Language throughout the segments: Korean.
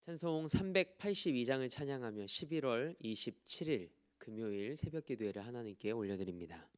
찬송 382장을 찬양하며 11월 27일 금요일 새벽 기도회를 하나님께 올려드립니다.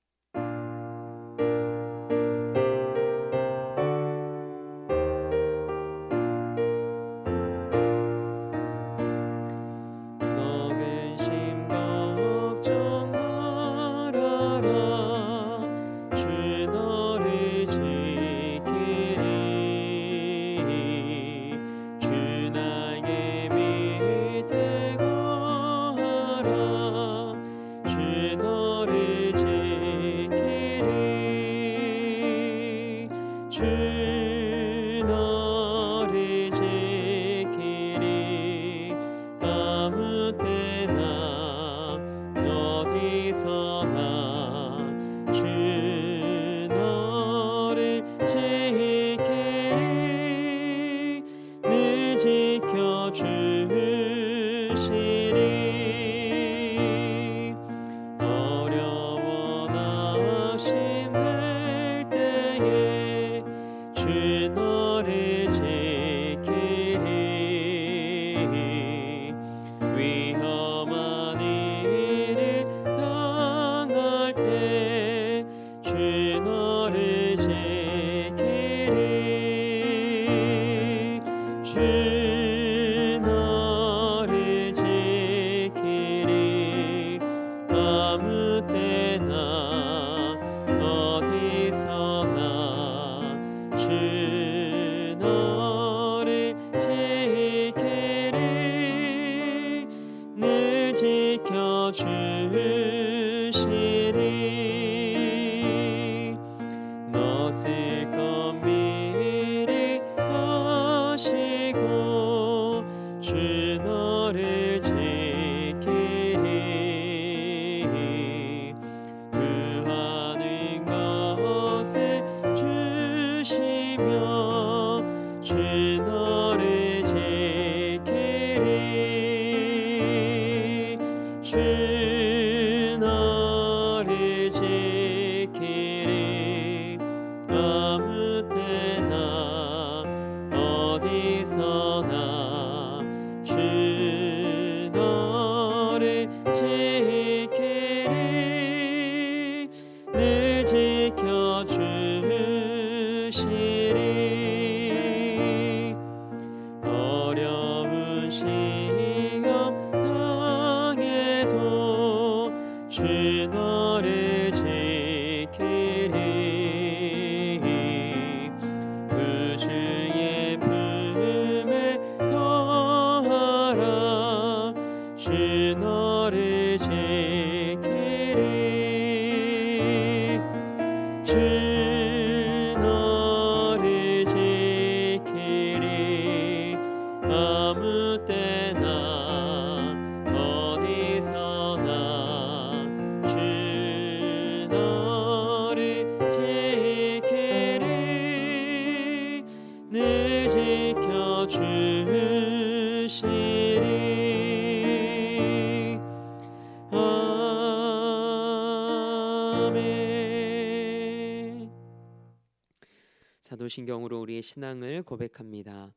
사도신경으로 우리의 신앙을 고백합니다.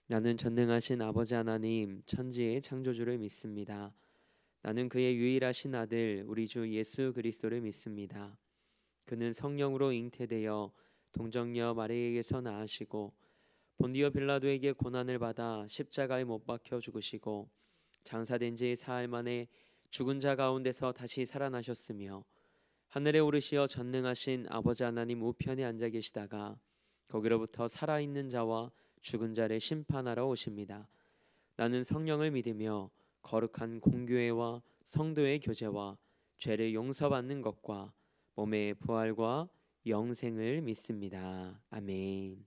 나는 전능하신 아버지 하나님 천지의 창조주를 믿습니다. 나는 그의 유일하신 아들 우리 주 예수 그리스도를 믿습니다. 그는 성령으로 잉태되어 동정녀 마리아에게서 나으시고 본디오 빌라도에게 고난을 받아 십자가에 못 박혀 죽으시고 장사된 지 사흘 만에 죽은 자 가운데서 다시 살아나셨으며 하늘에 오르시어 전능하신 아버지 하나님 우편에 앉아 계시다가 거기로부터 살아있는 자와 죽은 자를 심판하러 오십니다. 나는 성령을 믿으며 거룩한 공교회와 성도의 교제와 죄를 용서받는 것과 몸의 부활과 영생을 믿습니다. 아멘.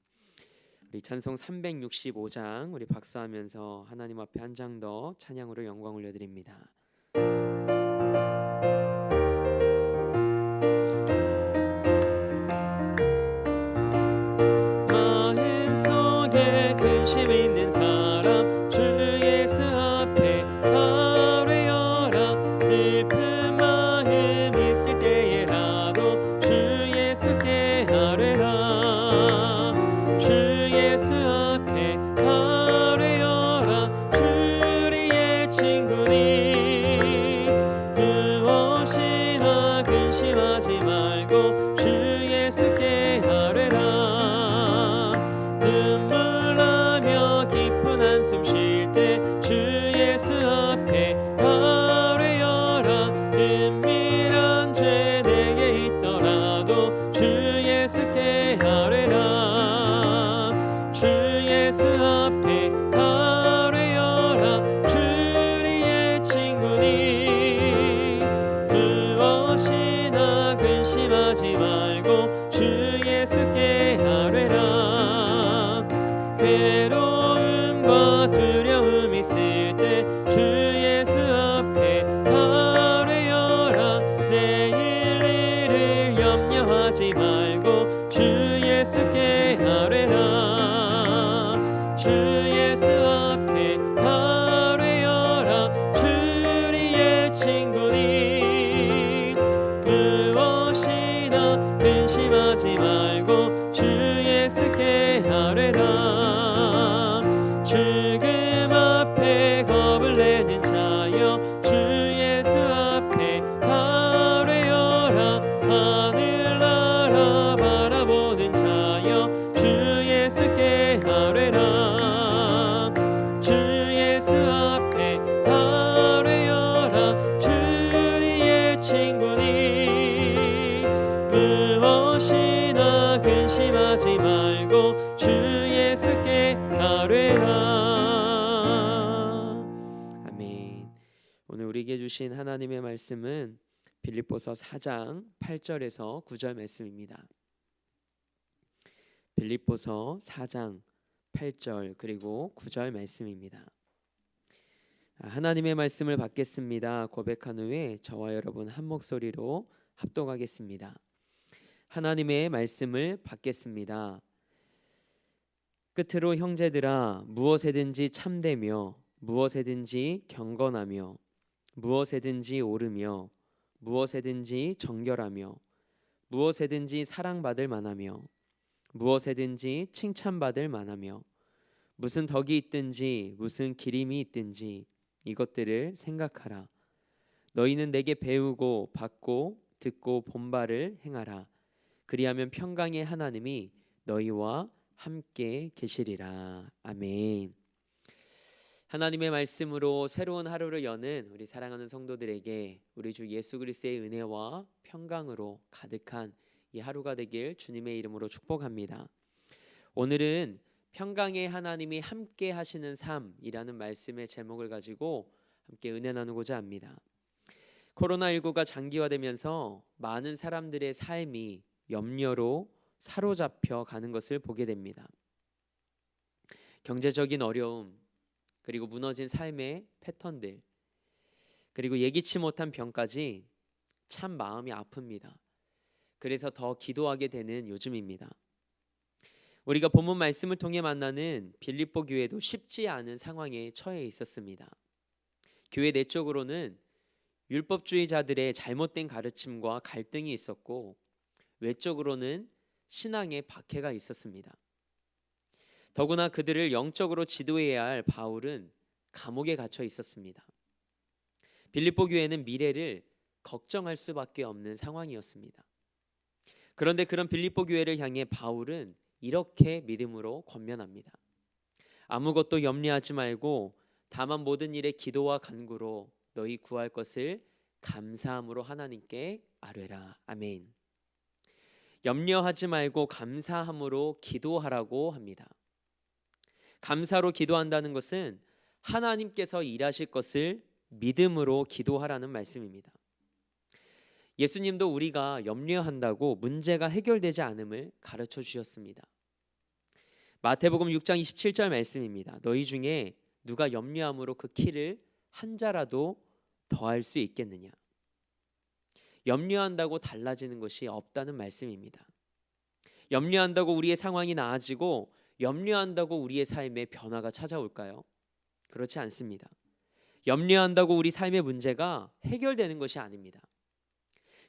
우리 찬송 365장 우리 박수하면서 하나님 앞에 한 장 더 찬양으로 영광 올려드립니다. 마음속에 근심 있는 사람 주 예수 앞에 아뢰어라. 슬픈 마음 있을 때에라도 주 예수께 아뢰라. 주 예수 앞에 아뢰어라. 주 숨 쉴 때 주 예수 앞에 아뢰어라. 은밀한 죄 내게 있더라도 주 예수께 아뢰라. 주 예수 앞에 아뢰어라. 주리의 친구니 무엇이나 근심하지 말고 주 예수께 아뢰라. 괴로움과 두려움 있을 때 주 예수 앞에 아뢰어라. 내일 일을 염려하지 말고 주 예수께 아뢰라. 주 예수 앞에 아뢰어라. 주리의 친구니 무엇이나 근심하지 말고 주 예수께 아뢰라. 죽음 앞에 겁을 내는 자여 주 예수 앞에 아뢰어라. 하늘나라 바라보는 자여 주 예수께 아뢰라. 주 예수 앞에 아뢰어라. 주리의 친구니 무엇이나 근심하지 말고 주 예수께 아뢰라. 아멘. 오늘 우리에게 주신 하나님의 말씀은 빌립보서 4장 8절에서 9절 말씀입니다. 빌립보서 4장 8절 그리고 9절 말씀입니다. 하나님의 말씀을 받겠습니다. 고백한 후에 저와 여러분 한 목소리로 합독하겠습니다. 하나님의 말씀을 받겠습니다. 끝으로 형제들아, 무엇에든지 참되며 무엇에든지 경건하며 무엇에든지 옳으며 무엇에든지 정결하며 무엇에든지 사랑받을 만하며 무엇에든지 칭찬받을 만하며 무슨 덕이 있든지 무슨 기림이 있든지 이것들을 생각하라. 너희는 내게 배우고 받고 듣고 본 바를 행하라. 그리하면 평강의 하나님이 너희와 함께 계시리라. 아멘. 하나님의 말씀으로 새로운 하루를 여는 우리 사랑하는 성도들에게 우리 주 예수 그리스도의 은혜와 평강으로 가득한 이 하루가 되길 주님의 이름으로 축복합니다. 오늘은 평강의 하나님이 함께 하시는 삶이라는 말씀의 제목을 가지고 함께 은혜 나누고자 합니다. 코로나19가 장기화되면서 많은 사람들의 삶이 염려로 사로잡혀 가는 것을 보게 됩니다. 경제적인 어려움, 그리고 무너진 삶의 패턴들, 그리고 예기치 못한 병까지 참 마음이 아픕니다. 그래서 더 기도하게 되는 요즘입니다. 우리가 본문 말씀을 통해 만나는 빌립보 교회도 쉽지 않은 상황에 처해 있었습니다. 교회 내적으로는 율법주의자들의 잘못된 가르침과 갈등이 있었고, 외적으로는 신앙의 박해가 있었습니다. 더구나 그들을 영적으로 지도해야 할 바울은 감옥에 갇혀 있었습니다. 빌립보 교회는 미래를 걱정할 수밖에 없는 상황이었습니다. 그런데 그런 빌립보 교회를 향해 바울은 이렇게 믿음으로 권면합니다. 아무것도 염려하지 말고 다만 모든 일에 기도와 간구로 너희 구할 것을 감사함으로 하나님께 아뢰라. 아멘. 염려하지 말고 감사함으로 기도하라고 합니다. 감사로 기도한다는 것은 하나님께서 일하실 것을 믿음으로 기도하라는 말씀입니다. 예수님도 우리가 염려한다고 문제가 해결되지 않음을 가르쳐 주셨습니다. 마태복음 6장 27절 말씀입니다. 너희 중에 누가 염려함으로 그 키를 한 자라도 더할 수 있겠느냐. 염려한다고 달라지는 것이 없다는 말씀입니다. 염려한다고 우리의 상황이 나아지고 염려한다고 우리의 삶에 변화가 찾아올까요? 그렇지 않습니다. 염려한다고 우리 삶의 문제가 해결되는 것이 아닙니다.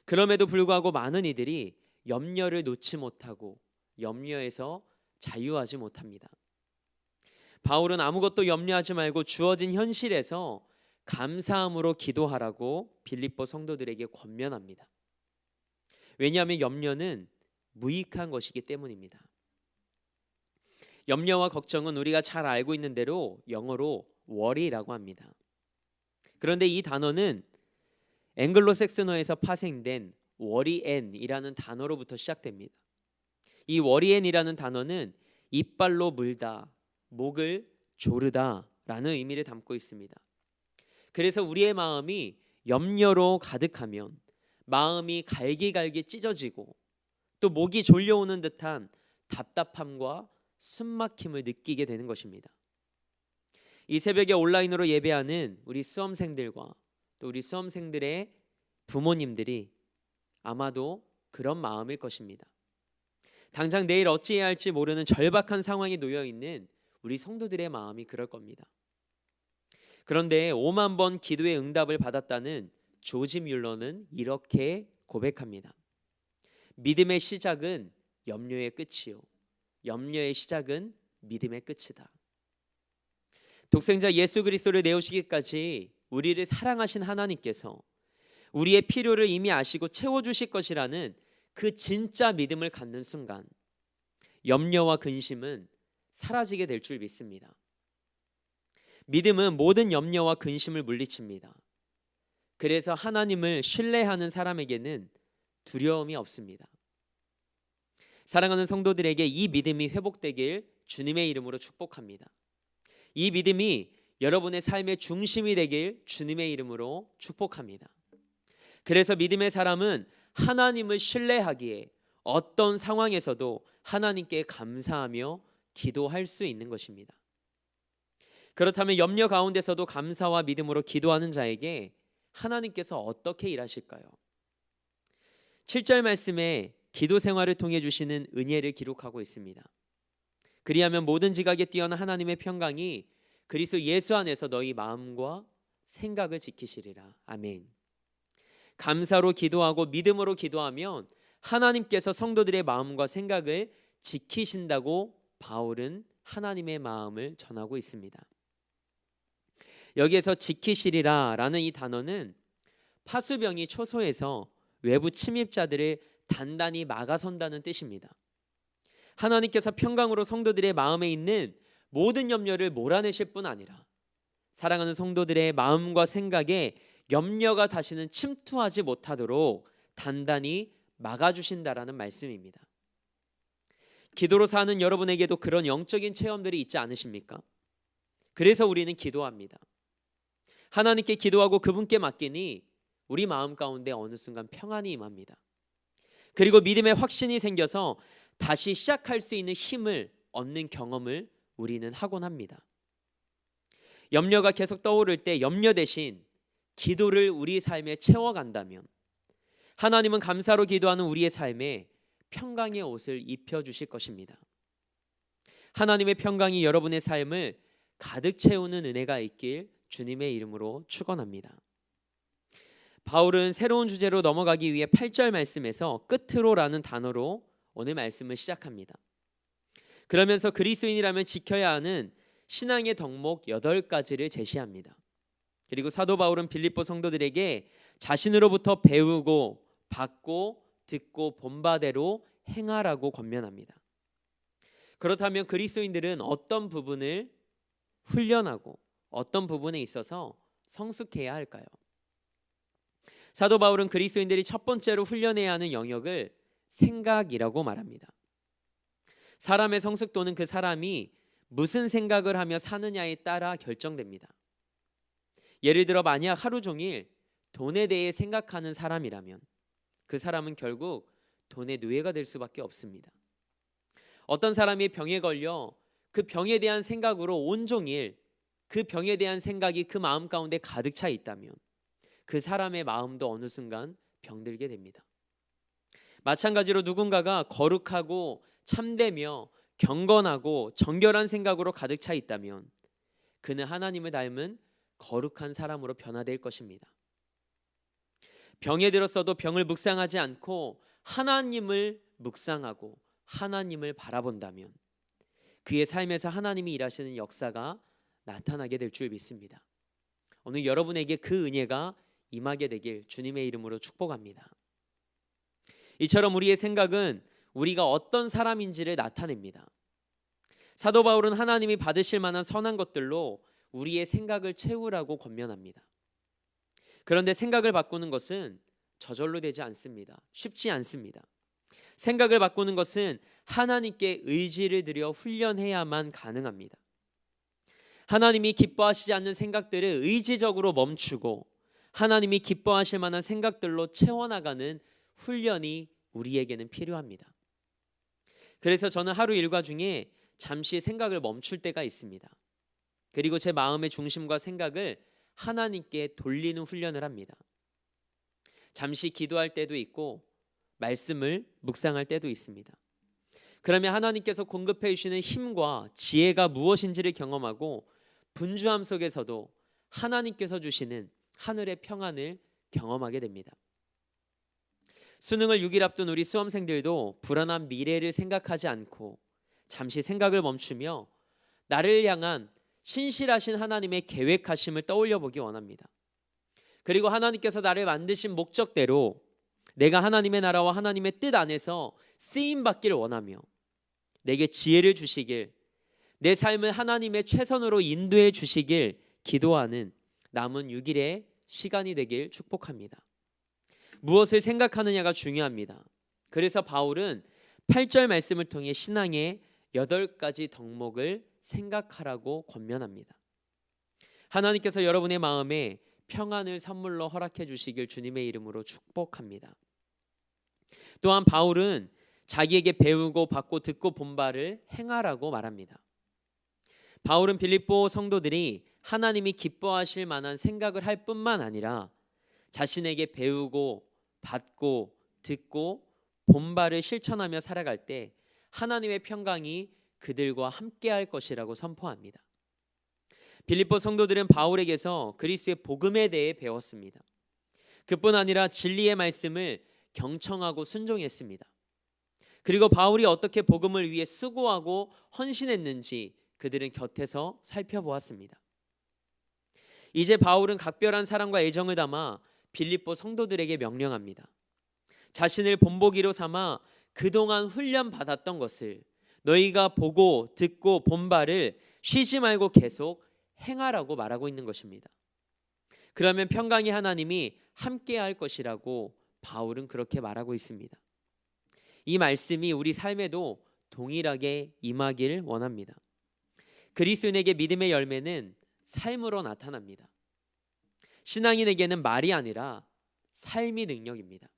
그럼에도 불구하고 많은 이들이 염려를 놓지 못하고 염려에서 자유하지 못합니다. 바울은 아무것도 염려하지 말고 주어진 현실에서 감사함으로 기도하라고 빌립보 성도들에게 권면합니다. 왜냐하면 염려는 무익한 것이기 때문입니다. 염려와 걱정은 우리가 잘 알고 있는 대로 영어로 worry라고 합니다. 그런데 이 단어는 앵글로색스어에서 파생된 worryand이라는 단어로부터 시작됩니다. 이 worryand이라는 단어는 이빨로 물다, 목을 조르다라는 의미를 담고 있습니다. 그래서 우리의 마음이 염려로 가득하면 마음이 갈기갈기 찢어지고 또 목이 졸려오는 듯한 답답함과 숨막힘을 느끼게 되는 것입니다. 이 새벽에 온라인으로 예배하는 우리 수험생들과 또 우리 수험생들의 부모님들이 아마도 그런 마음일 것입니다. 당장 내일 어찌해야 할지 모르는 절박한 상황에 놓여 있는 우리 성도들의 마음이 그럴 겁니다. 그런데 5만 번 기도의 응답을 받았다는 조지 뮬러는 이렇게 고백합니다. 믿음의 시작은 염려의 끝이요, 염려의 시작은 믿음의 끝이다. 독생자 예수 그리스도를 내오시기까지 우리를 사랑하신 하나님께서 우리의 필요를 이미 아시고 채워주실 것이라는 그 진짜 믿음을 갖는 순간 염려와 근심은 사라지게 될 줄 믿습니다. 믿음은 모든 염려와 근심을 물리칩니다. 그래서 하나님을 신뢰하는 사람에게는 두려움이 없습니다. 사랑하는 성도들에게 이 믿음이 회복되길 주님의 이름으로 축복합니다. 이 믿음이 여러분의 삶의 중심이 되길 주님의 이름으로 축복합니다. 그래서 믿음의 사람은 하나님을 신뢰하기에 어떤 상황에서도 하나님께 감사하며 기도할 수 있는 것입니다. 그렇다면 염려 가운데서도 감사와 믿음으로 기도하는 자에게 하나님께서 어떻게 일하실까요? 7절 말씀에 기도 생활을 통해 주시는 은혜를 기록하고 있습니다. 그리하면 모든 지각에 뛰어난 하나님의 평강이 그리스도 예수 안에서 너희 마음과 생각을 지키시리라. 아멘. 감사로 기도하고 믿음으로 기도하면 하나님께서 성도들의 마음과 생각을 지키신다고 바울은 하나님의 마음을 전하고 있습니다. 여기에서 지키시리라 라는 이 단어는 파수병이 초소해서 외부 침입자들을 단단히 막아선다는 뜻입니다. 하나님께서 평강으로 성도들의 마음에 있는 모든 염려를 몰아내실 뿐 아니라 사랑하는 성도들의 마음과 생각에 염려가 다시는 침투하지 못하도록 단단히 막아주신다라는 말씀입니다. 기도로 사는 여러분에게도 그런 영적인 체험들이 있지 않으십니까? 그래서 우리는 기도합니다. 하나님께 기도하고 그분께 맡기니 우리 마음 가운데 어느 순간 평안이 임합니다. 그리고 믿음의 확신이 생겨서 다시 시작할 수 있는 힘을 얻는 경험을 우리는 하곤 합니다. 염려가 계속 떠오를 때 염려 대신 기도를 우리 삶에 채워간다면 하나님은 감사로 기도하는 우리의 삶에 평강의 옷을 입혀주실 것입니다. 하나님의 평강이 여러분의 삶을 가득 채우는 은혜가 있길 주님의 이름으로 축원합니다. 바울은 새로운 주제로 넘어가기 위해 8절 말씀에서 끝으로라는 단어로 오늘 말씀을 시작합니다. 그러면서 그리스도인이라면 지켜야 하는 신앙의 덕목 8가지를 제시합니다. 그리고 사도 바울은 빌립보 성도들에게 자신으로부터 배우고 받고 듣고 본바대로 행하라고 권면합니다. 그렇다면 그리스도인들은 어떤 부분을 훈련하고 어떤 부분에 있어서 성숙해야 할까요? 사도 바울은 그리스도인들이 첫 번째로 훈련해야 하는 영역을 생각이라고 말합니다. 사람의 성숙도는 그 사람이 무슨 생각을 하며 사느냐에 따라 결정됩니다. 예를 들어 만약 하루 종일 돈에 대해 생각하는 사람이라면 그 사람은 결국 돈의 노예가 될 수밖에 없습니다. 어떤 사람이 병에 걸려 그 병에 대한 생각으로 온종일 그 병에 대한 생각이 그 마음 가운데 가득 차 있다면 그 사람의 마음도 어느 순간 병들게 됩니다. 마찬가지로 누군가가 거룩하고 참되며 경건하고 정결한 생각으로 가득 차 있다면 그는 하나님을 닮은 거룩한 사람으로 변화될 것입니다. 병에 들었어도 병을 묵상하지 않고 하나님을 묵상하고 하나님을 바라본다면 그의 삶에서 하나님이 일하시는 역사가 나타나게 될 줄 믿습니다. 오늘 여러분에게 그 은혜가 임하게 되길 주님의 이름으로 축복합니다. 이처럼 우리의 생각은 우리가 어떤 사람인지를 나타냅니다. 사도 바울은 하나님이 받으실 만한 선한 것들로 우리의 생각을 채우라고 권면합니다. 그런데 생각을 바꾸는 것은 저절로 되지 않습니다. 쉽지 않습니다. 생각을 바꾸는 것은 하나님께 의지를 들여 훈련해야만 가능합니다. 하나님이 기뻐하시지 않는 생각들을 의지적으로 멈추고 하나님이 기뻐하실 만한 생각들로 채워나가는 훈련이 우리에게는 필요합니다. 그래서 저는 하루 일과 중에 잠시 생각을 멈출 때가 있습니다. 그리고 제 마음의 중심과 생각을 하나님께 돌리는 훈련을 합니다. 잠시 기도할 때도 있고 말씀을 묵상할 때도 있습니다. 그러면 하나님께서 공급해 주시는 힘과 지혜가 무엇인지를 경험하고 분주함 속에서도 하나님께서 주시는 하늘의 평안을 경험하게 됩니다. 수능을 6일 앞둔 우리 수험생들도 불안한 미래를 생각하지 않고 잠시 생각을 멈추며 나를 향한 신실하신 하나님의 계획하심을 떠올려 보기 원합니다. 그리고 하나님께서 나를 만드신 목적대로 내가 하나님의 나라와 하나님의 뜻 안에서 쓰임 받기를 원하며 내게 지혜를 주시길, 내 삶을 하나님의 최선으로 인도해 주시길 기도하는 남은 6일의 시간이 되길 축복합니다. 무엇을 생각하느냐가 중요합니다. 그래서 바울은 8절 말씀을 통해 신앙의 8가지 덕목을 생각하라고 권면합니다. 하나님께서 여러분의 마음에 평안을 선물로 허락해 주시길 주님의 이름으로 축복합니다. 또한 바울은 자기에게 배우고 받고 듣고 본 바를 행하라고 말합니다. 바울은 빌립보 성도들이 하나님이 기뻐하실 만한 생각을 할 뿐만 아니라 자신에게 배우고 받고 듣고 본 바를 실천하며 살아갈 때 하나님의 평강이 그들과 함께할 것이라고 선포합니다. 빌립보 성도들은 바울에게서 그리스도의 복음에 대해 배웠습니다. 그뿐 아니라 진리의 말씀을 경청하고 순종했습니다. 그리고 바울이 어떻게 복음을 위해 수고하고 헌신했는지 그들은 곁에서 살펴보았습니다. 이제 바울은 각별한 사랑과 애정을 담아 빌립보 성도들에게 명령합니다. 자신을 본보기로 삼아 그동안 훈련 받았던 것을 너희가 보고 듣고 본 바를 쉬지 말고 계속 행하라고 말하고 있는 것입니다. 그러면 평강의 하나님이 함께 할 것이라고 바울은 그렇게 말하고 있습니다. 이 말씀이 우리 삶에도 동일하게 임하길 원합니다. 그리스도인에게 믿음의 열매는 삶으로 나타납니다. 신앙인에게는 말이 아니라 삶이 능력입니다.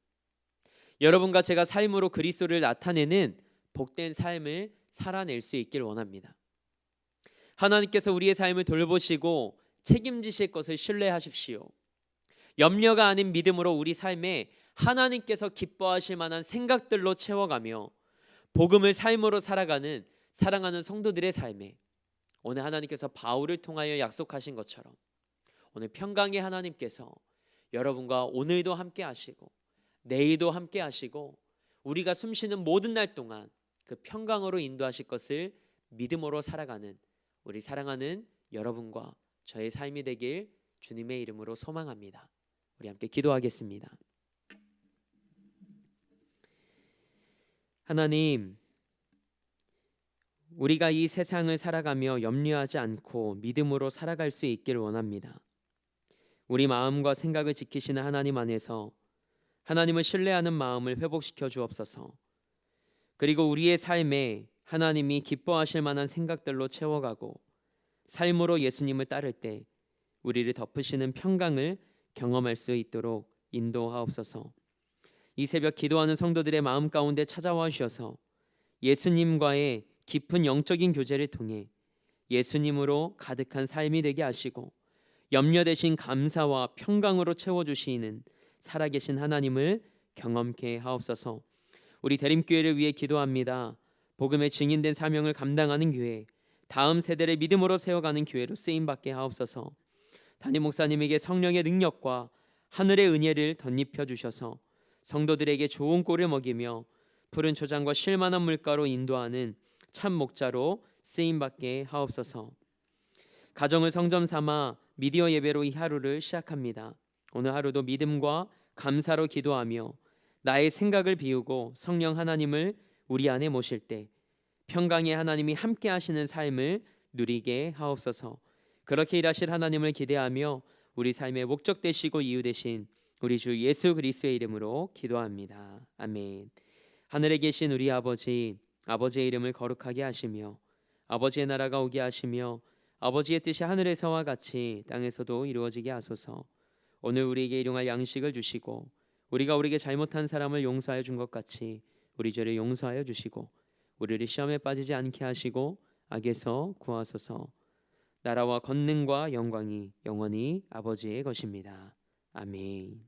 여러분과 제가 삶으로 그리스도를 나타내는 복된 삶을 살아낼 수 있길 원합니다. 하나님께서 우리의 삶을 돌보시고 책임지실 것을 신뢰하십시오. 염려가 아닌 믿음으로 우리 삶에 하나님께서 기뻐하실 만한 생각들로 채워가며 복음을 삶으로 살아가는 사랑하는 성도들의 삶에 오늘 하나님께서 바울을 통하여 약속하신 것처럼 오늘 평강의 하나님께서 여러분과 오늘도 함께 하시고 내일도 함께 하시고 우리가 숨쉬는 모든 날 동안 그 평강으로 인도하실 것을 믿음으로 살아가는 우리 사랑하는 여러분과 저의 삶이 되길 주님의 이름으로 소망합니다. 우리 함께 기도하겠습니다. 하나님, 우리가 이 세상을 살아가며 염려하지 않고 믿음으로 살아갈 수 있기를 원합니다. 우리 마음과 생각을 지키시는 하나님 안에서 하나님을 신뢰하는 마음을 회복시켜 주옵소서. 그리고 우리의 삶에 하나님이 기뻐하실 만한 생각들로 채워가고 삶으로 예수님을 따를 때 우리를 덮으시는 평강을 경험할 수 있도록 인도하옵소서. 이 새벽 기도하는 성도들의 마음 가운데 찾아와 주셔서 예수님과의 깊은 영적인 교제를 통해 예수님으로 가득한 삶이 되게 하시고 염려 대신 감사와 평강으로 채워주시는 살아계신 하나님을 경험케 하옵소서. 우리 대림교회를 위해 기도합니다. 복음의 증인된 사명을 감당하는 교회, 다음 세대를 믿음으로 세워가는 교회로 쓰임받게 하옵소서. 담임 목사님에게 성령의 능력과 하늘의 은혜를 덧입혀 주셔서 성도들에게 좋은 꼴을 먹이며 푸른 초장과 쉴만한 물가로 인도하는 참 목자로 쓰임받게 하옵소서. 가정을 성점 삼아 미디어 예배로 이 하루를 시작합니다. 오늘 하루도 믿음과 감사로 기도하며 나의 생각을 비우고 성령 하나님을 우리 안에 모실 때 평강의 하나님이 함께 하시는 삶을 누리게 하옵소서. 그렇게 일하실 하나님을 기대하며 우리 삶의 목적 되시고 이유 되신 우리 주 예수 그리스도의 이름으로 기도합니다. 아멘. 하늘에 계신 우리 아버지, 아버지의 이름을 거룩하게 하시며 아버지의 나라가 오게 하시며 아버지의 뜻이 하늘에서와 같이 땅에서도 이루어지게 하소서. 오늘 우리에게 일용할 양식을 주시고 우리가 우리에게 잘못한 사람을 용서하여 준 것 같이 우리 죄를 용서하여 주시고 우리를 시험에 빠지지 않게 하시고 악에서 구하소서. 나라와 권능과 영광이 영원히 아버지의 것입니다. 아멘.